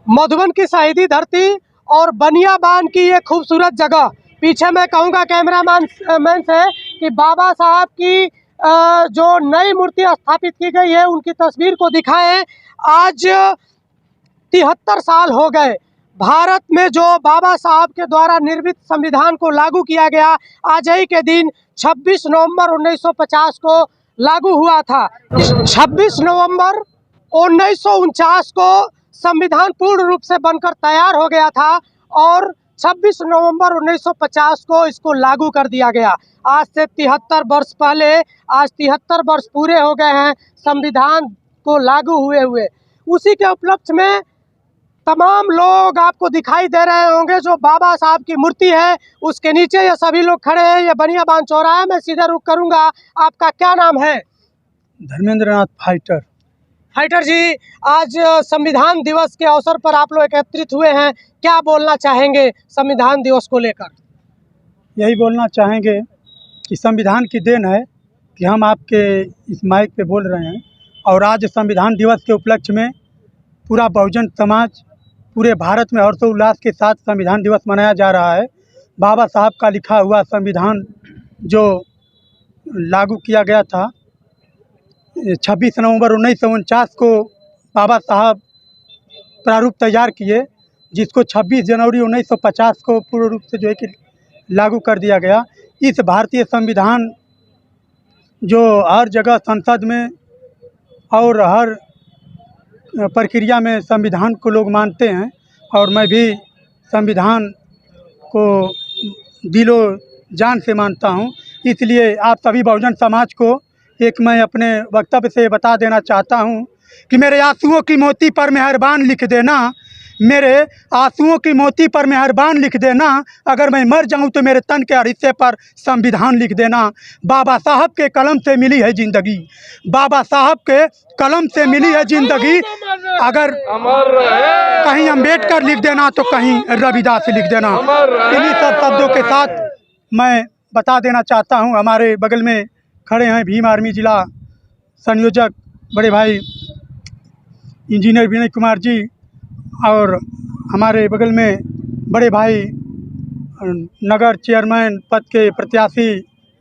मधुबन की शहीदी धरती और बनियाबान की ये खूबसूरत जगह। पीछे मैं कहूँगा कैमरामैन मैन से कि बाबा साहब की जो नई मूर्ति स्थापित की गई है उनकी तस्वीर को दिखाएं। आज 73 साल हो गए भारत में जो बाबा साहब के द्वारा निर्मित संविधान को लागू किया गया। आज ही के दिन 26 नवंबर 1950 को लागू हुआ था। 26 नवंबर 1949 को संविधान पूर्ण रूप से बनकर तैयार हो गया था और 26 नवंबर 1950 को इसको लागू कर दिया गया। आज से 73 वर्ष पहले, आज 73 वर्ष पूरे हो गए हैं संविधान को लागू हुए। उसी के उपलक्ष्य में तमाम लोग आपको दिखाई दे रहे होंगे। जो बाबा साहब की मूर्ति है उसके नीचे ये सभी लोग खड़े हैं। ये बनियाबान चौराहा है। मैं सीधे रुक करूंगा। आपका क्या नाम है? धर्मेंद्र नाथ फाइटर। फाइटर जी, आज संविधान दिवस के अवसर पर आप लोग एकत्रित हुए हैं, क्या बोलना चाहेंगे संविधान दिवस को लेकर? यही बोलना चाहेंगे कि संविधान की देन है कि हम आपके इस माइक पे बोल रहे हैं। और आज संविधान दिवस के उपलक्ष्य में पूरा बहुजन समाज पूरे भारत में हर्षोल्लास के साथ संविधान दिवस मनाया जा रहा है। बाबा साहब का लिखा हुआ संविधान जो लागू किया गया था 26 नवंबर 1949 को बाबा साहब प्रारूप तैयार किए, जिसको 26 जनवरी 1950 को पूर्ण रूप से जो है कि लागू कर दिया गया। इस भारतीय संविधान जो हर जगह संसद में और हर प्रक्रिया में संविधान को लोग मानते हैं और मैं भी संविधान को दिलो जान से मानता हूं। इसलिए आप सभी बहुजन समाज को एक मैं अपने वक्तव्य से बता देना चाहता हूं कि मेरे आंसुओं की मोती पर मेहरबान लिख देना, मेरे आंसुओं की मोती पर मेहरबान लिख देना। अगर मैं मर जाऊं तो मेरे तन के हर हिस्से पर संविधान लिख देना। बाबा साहब के कलम से मिली है ज़िंदगी, बाबा साहब के कलम से मिली है ज़िंदगी। अगर कहीं अम्बेडकर लिख देना तो कहीं रविदास लिख देना। इन्हीं सब शब्दों के साथ मैं बता देना चाहता हूं। हमारे बगल में खड़े हैं भीम आर्मी जिला संयोजक बड़े भाई इंजीनियर विनय कुमार जी और हमारे बगल में बड़े भाई नगर चेयरमैन पद के प्रत्याशी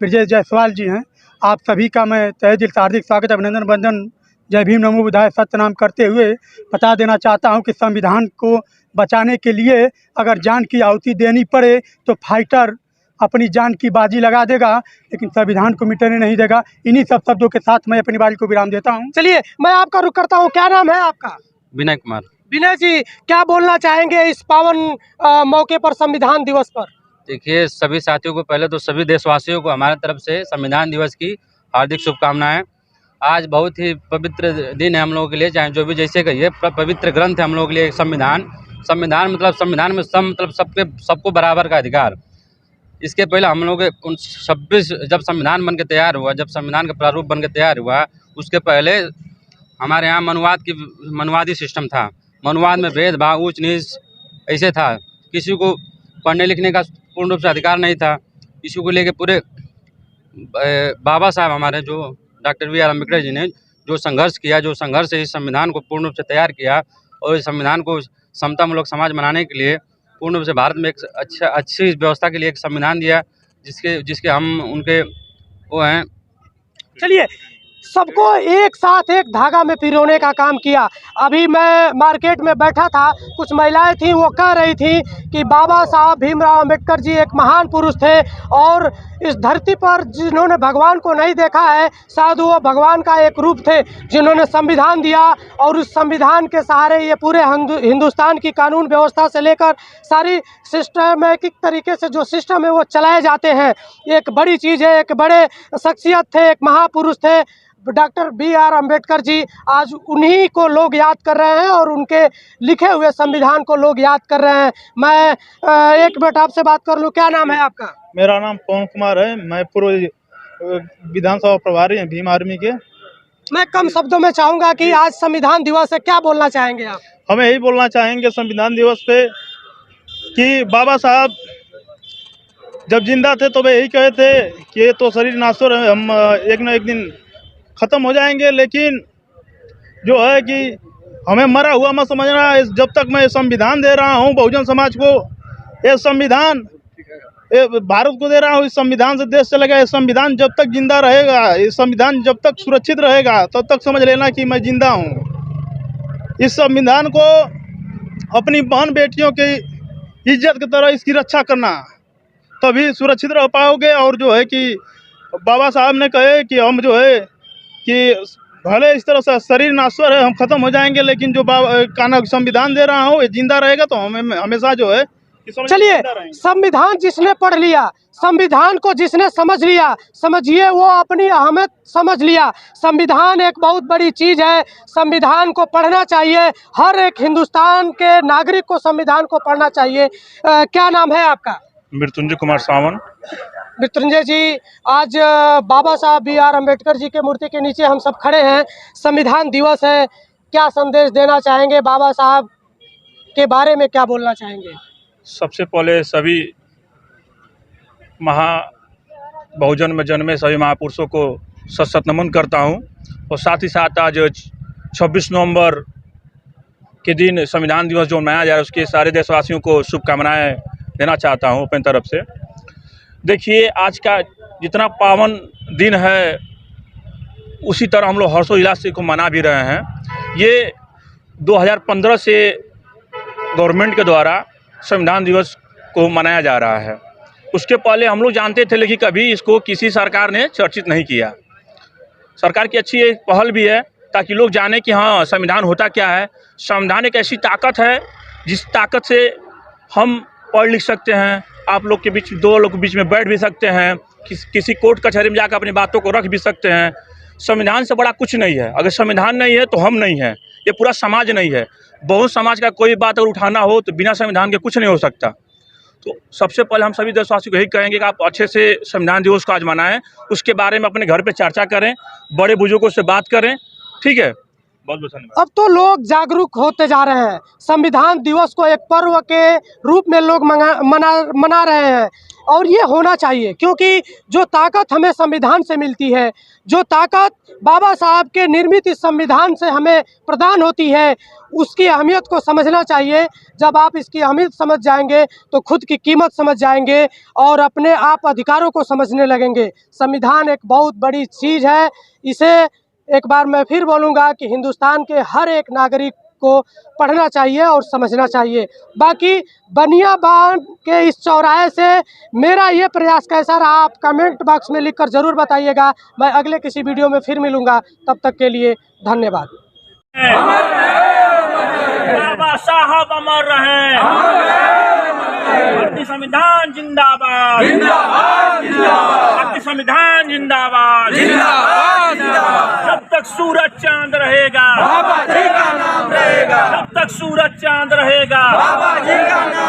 ब्रजेश जायसवाल जी हैं। आप सभी का मैं तहे दिल से हार्दिक स्वागत, अभिनंदन, वंदन, जय भीम, नमो बुद्धाय सत्यनाम करते हुए बता देना चाहता हूं कि संविधान को बचाने के लिए अगर जान की आहुति देनी पड़े तो फाइटर अपनी जान की बाजी लगा देगा, लेकिन संविधान को मिटने नहीं देगा। इन्हीं सब शब्दों के साथ मैं अपनी बारी को विराम देता हूं। चलिए मैं आपका रुख करता हूं। क्या नाम है आपका? विनय कुमार। विनय जी, क्या बोलना चाहेंगे इस पावन मौके पर, संविधान दिवस पर? देखिए, सभी साथियों को, पहले तो सभी देशवासियों को हमारे तरफ से संविधान दिवस की हार्दिक शुभकामनाएं। आज बहुत ही पवित्र दिन है हम लोगों के लिए, चाहे जो भी जैसे कहिए, पवित्र ग्रंथ है हम लोगों के लिए संविधान। संविधान मतलब संविधान में मतलब सबको बराबर का अधिकार। इसके पहले हम लोग 26 जब संविधान बन के तैयार हुआ, जब संविधान का प्रारूप बन के तैयार हुआ, उसके पहले हमारे यहाँ मनुवादी सिस्टम था। मनुवाद में भेदभाव, ऊंच नीच ऐसे था। किसी को पढ़ने लिखने का पूर्ण रूप से अधिकार नहीं था। इसी को लेके पूरे बाबा साहब हमारे जो doctor B are Ambedkar ji ने जो संघर्ष किया, जो संघर्ष से इस संविधान को पूर्ण रूप से तैयार किया और इस संविधान को समतामूलक समाज बनाने के लिए पूर्ण रूप से भारत में एक अच्छी व्यवस्था के लिए एक संविधान दिया, जिसके हम उनके वो हैं। चलिए, सबको एक साथ एक धागा में पिरोने का काम किया। अभी मैं मार्केट में बैठा था, कुछ महिलाएं थीं, वो कह रही थी कि बाबा साहब भीमराव अंबेडकर जी एक महान पुरुष थे और इस धरती पर जिन्होंने भगवान को नहीं देखा है, शायद वो भगवान का एक रूप थे जिन्होंने संविधान दिया और उस संविधान के सहारे ये पूरे हिंदुस्तान की कानून व्यवस्था से लेकर सारी सिस्टमैटिक तरीके से जो सिस्टम है वो चलाए जाते हैं। एक बड़ी चीज़ है, एक बड़े शख्सियत थे, एक महापुरुष थे doctor B are Ambedkar ji. आज उन्हीं को लोग याद कर रहे हैं और उनके लिखे हुए संविधान को लोग याद कर रहे हैं। मैं एक मिनट आपसे बात कर लूँ। क्या नाम है आपका? मेरा नाम पवन कुमार है। मैं पूर्व विधानसभा प्रभारी हैं भीम आर्मी के। मैं कम शब्दों में चाहूँगा कि आज संविधान दिवस है, क्या बोलना चाहेंगे आप? हमें यही बोलना चाहेंगे संविधान दिवस पे कि बाबा साहब जब जिंदा थे तो वे यही कहे थे कि ये तो शरीर नासुर है, हम एक न एक दिन ख़त्म हो जाएंगे, लेकिन जो है कि हमें मरा हुआ मत समझना। जब तक मैं संविधान दे रहा हूँ बहुजन समाज को, ये संविधान भारत को दे रहा हूँ, इस संविधान से देश चलेगा। ये संविधान जब तक जिंदा रहेगा, ये संविधान जब तक सुरक्षित रहेगा, तब तक समझ लेना कि मैं जिंदा हूँ। इस संविधान को अपनी बहन बेटियों की इज्जत की तरह इसकी रक्षा करना, तभी सुरक्षित रह पाओगे। और जो है कि बाबा साहब ने कहे कि हम जो है कि भले इस तरह से शरीर नाश्वर है, हम खत्म हो जाएंगे, लेकिन जो काना संविधान दे रहा हूँ ये जिंदा रहेगा, तो हमें हमेशा जो है। चलिए, संविधान जिसने पढ़ लिया, संविधान को जिसने समझ लिया, समझिए वो अपनी अहमियत समझ लिया। संविधान एक बहुत बड़ी चीज़ है, संविधान को पढ़ना चाहिए। हर एक हिंदुस्तान के नागरिक को संविधान को पढ़ना चाहिए। क्या नाम है आपका? मृत्युंजय कुमार सावन। मृत्युंजय जी, आज बाबा साहब B.R. अम्बेडकर जी के मूर्ति के नीचे हम सब खड़े हैं। संविधान दिवस है, क्या संदेश देना चाहेंगे? बाबा साहब के बारे में क्या बोलना चाहेंगे? सबसे पहले सभी बहुजन में जन्मे सभी महापुरुषों को सत सत नमन करता हूं। और साथ ही साथ आज 26 नवंबर के दिन संविधान दिवस जो मनाया जा रहा है, उसके सारे देशवासियों को शुभकामनाएं देना चाहता हूं अपनी तरफ से। देखिए, आज का जितना पावन दिन है, उसी तरह हम लोग हर्षोल्लास से को मना भी रहे हैं। ये 2015 से गवर्नमेंट के द्वारा संविधान दिवस को मनाया जा रहा है। उसके पहले हम लोग जानते थे, लेकिन कभी इसको किसी सरकार ने चर्चित नहीं किया। सरकार की अच्छी एक पहल भी है, ताकि लोग जाने कि हाँ, संविधान होता क्या है। संविधान एक ऐसी ताकत है जिस ताकत से हम पढ़ लिख सकते हैं, आप लोग के बीच, दो लोग के बीच में बैठ भी सकते हैं, किसी कोर्ट कचहरी में जाकर अपनी बातों को रख भी सकते हैं। संविधान से बड़ा कुछ नहीं है। अगर संविधान नहीं है तो हम नहीं हैं, ये पूरा समाज नहीं है। बहुत समाज का कोई बात अगर उठाना हो तो बिना संविधान के कुछ नहीं हो सकता। तो सबसे पहले हम सभी देशवासियों को यही कहेंगे कि आप अच्छे से संविधान दिवस को आज मनाएं, उसके बारे में अपने घर पे चर्चा करें, बड़े बुजुर्गों से बात करें, ठीक है। बहुत बहुत धन्यवाद। अब तो लोग जागरूक होते जा रहे हैं। संविधान दिवस को एक पर्व के रूप में लोग मना रहे हैं, और ये होना चाहिए, क्योंकि जो ताकत हमें संविधान से मिलती है, जो ताकत बाबा साहब के निर्मित इस संविधान से हमें प्रदान होती है, उसकी अहमियत को समझना चाहिए। जब आप इसकी अहमियत समझ जाएंगे तो खुद की कीमत समझ जाएंगे और अपने आप अधिकारों को समझने लगेंगे। संविधान एक बहुत बड़ी चीज़ है। इसे एक बार मैं फिर बोलूँगा कि हिंदुस्तान के हर एक नागरिक को पढ़ना चाहिए और समझना चाहिए। बाकी बनियाबान के इस चौराहे से मेरा ये प्रयास कैसा रहा, आप कमेंट बॉक्स में लिखकर ज़रूर बताइएगा। मैं अगले किसी वीडियो में फिर मिलूँगा, तब तक के लिए धन्यवाद। बाबा साहब अमर रहे, भारतीय संविधान जिंदाबाद, भारतीय संविधान जिंदाबाद। जब तक सूरज चांद रहेगा, बाबा जी का नाम रहेगा। जब तक सूरज चांद रहेगा, बाबा जी का नाम